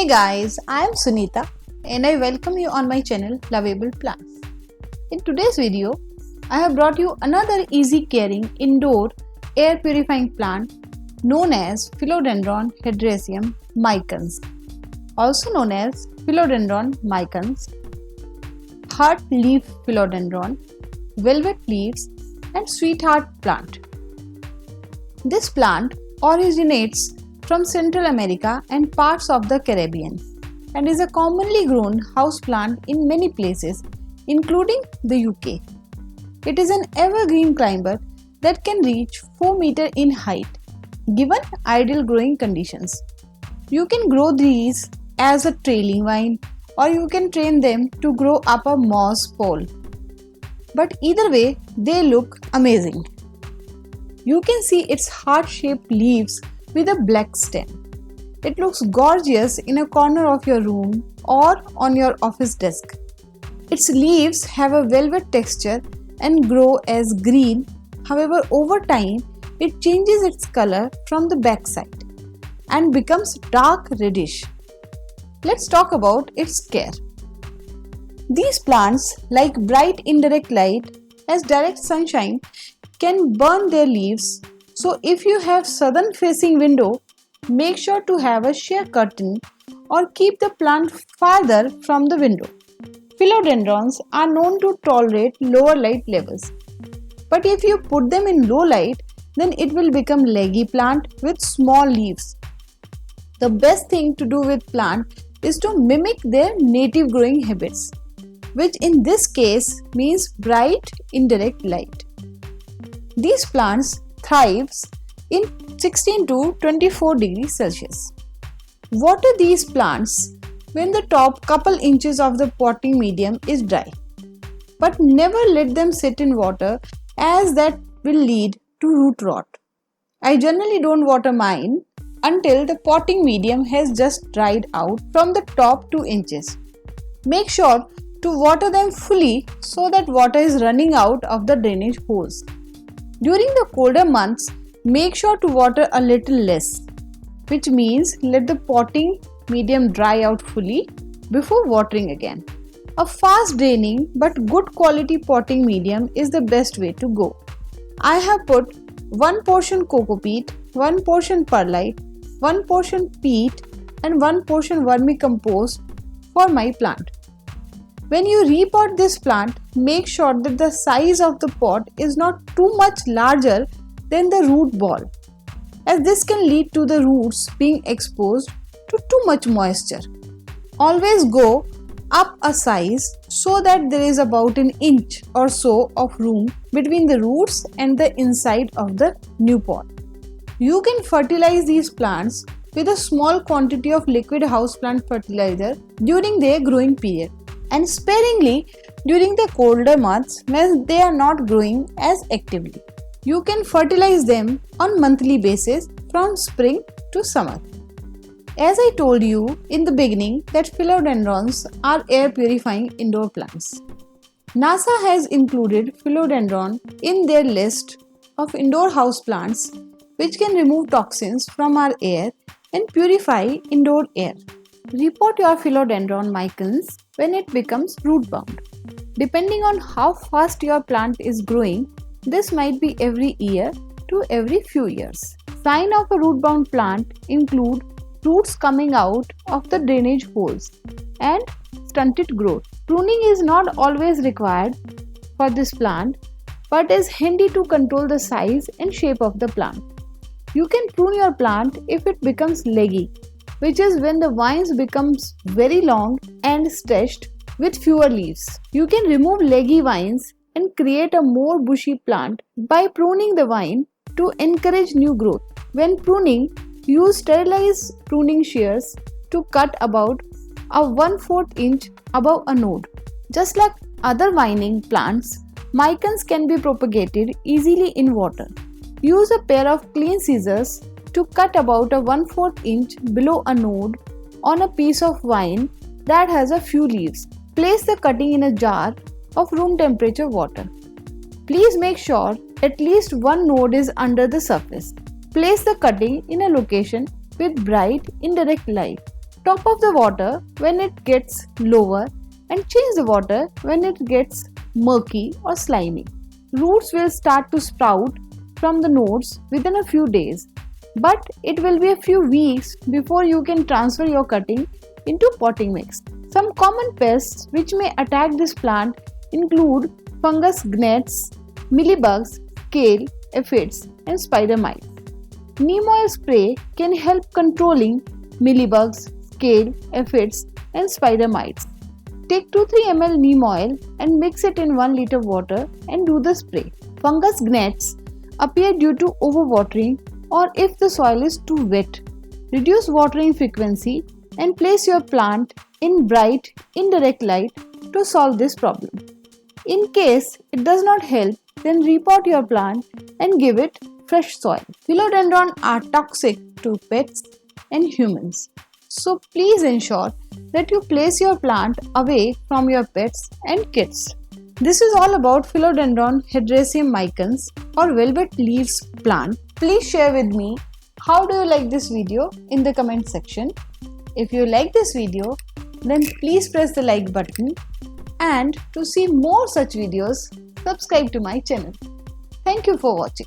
Hey guys, I am Sunita and I welcome you on my channel Lovable Plants. In today's video, I have brought you another easy caring indoor air purifying plant known as Philodendron Hederaceum Micans, also known as Philodendron Micans, heart leaf philodendron, velvet leaves and sweetheart plant. This plant originates from Central America and parts of the Caribbean and is a commonly grown houseplant in many places, including the UK. It is an evergreen climber that can reach 4 meters in height, given ideal growing conditions. You can grow these as a trailing vine or you can train them to grow up a moss pole. But either way, they look amazing. You can see its heart-shaped leaves with a black stem. It looks gorgeous in a corner of your room or on your office desk. Its leaves have a velvet texture and grow as green. However, over time, it changes its color from the backside and becomes dark reddish. Let's talk about its care. These plants, like bright indirect light as direct sunshine, can burn their leaves. So if you have southern facing window, make sure to have a sheer curtain or keep the plant farther from the window. Philodendrons are known to tolerate lower light levels. But if you put them in low light, then it will become leggy plant with small leaves. The best thing to do with plant is to mimic their native growing habits, which in this case means bright indirect light. These plants thrives in 16 to 24 degrees Celsius. Water these plants when the top couple inches of the potting medium is dry. But never let them sit in water as that will lead to root rot. I generally don't water mine until the potting medium has just dried out from the top 2 inches. Make sure to water them fully so that water is running out of the drainage holes. During the colder months, make sure to water a little less, which means let the potting medium dry out fully before watering again. A fast draining but good quality potting medium is the best way to go. I have put 1 portion coco peat, 1 portion perlite, 1 portion peat and 1 portion vermicompost for my plant. When you repot this plant, make sure that the size of the pot is not too much larger than the root ball, as this can lead to the roots being exposed to too much moisture. Always go up a size so that there is about an inch or so of room between the roots and the inside of the new pot. You can fertilize these plants with a small quantity of liquid houseplant fertilizer during their growing period and sparingly during the colder months when they are not growing as actively. You can fertilize them on monthly basis from spring to summer. As I told you in the beginning that philodendrons are air purifying indoor plants. NASA has included philodendron in their list of indoor house plants which can remove toxins from our air and purify indoor air. Repot your philodendron micans when it becomes root bound. Depending on how fast your plant is growing, this might be every year to every few years. Sign of a root bound plant include roots coming out of the drainage holes and stunted growth. Pruning is not always required for this plant but is handy to control the size and shape of the plant. You can prune your plant if it becomes leggy, which is when the vines becomes very long and stretched with fewer leaves. You can remove leggy vines and create a more bushy plant by pruning the vine to encourage new growth. When pruning, use sterilized pruning shears to cut about a 1/4 inch above a node. Just like other vining plants, micans can be propagated easily in water. Use a pair of clean scissors to cut about a 1/4 inch below a node on a piece of vine that has a few leaves. Place the cutting in a jar of room temperature water. Please make sure at least one node is under the surface. Place the cutting in a location with bright indirect light. Top up the water when it gets lower and change the water when it gets murky or slimy. Roots will start to sprout from the nodes within a few days, but it will be a few weeks before you can transfer your cutting into potting mix. Some common pests which may attack this plant include fungus gnats, mealybugs, scale, aphids, and spider mites. Neem oil spray can help controlling mealybugs, scale, aphids, and spider mites. Take 2-3 ml neem oil and mix it in 1 liter water and do the spray. Fungus gnats appear due to overwatering or if the soil is too wet. Reduce watering frequency and place your plant in bright, indirect light to solve this problem. In case it does not help, then repot your plant and give it fresh soil. Philodendron are toxic to pets and humans. So please ensure that you place your plant away from your pets and kids. This is all about Philodendron Hederaceum Micans or velvet leaves plant. Please share with me how do you like this video in the comment section. If you like this video, then please press the like button, and to see more such videos, subscribe to my channel. Thank you for watching.